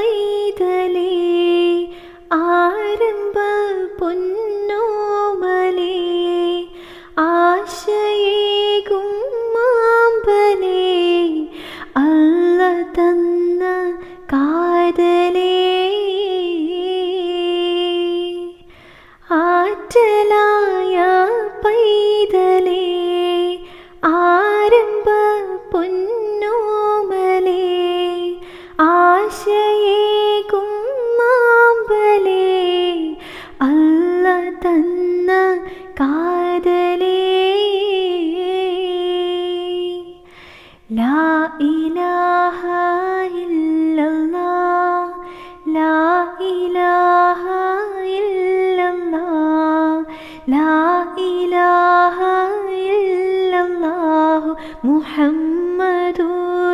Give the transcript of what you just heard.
പൈതലേ ആരംഭ പൊന്നോമലേ ആശയേകും മാമ്പലേ അല്ല തന്ന കാതലേ ആറ്റലായ പൈതലേ ആരംഭ പൊന്നോമലേ ആശയേകും മാമ്പലേ അല്ല തന്ന കാതലേ ലാ ഇലാഹ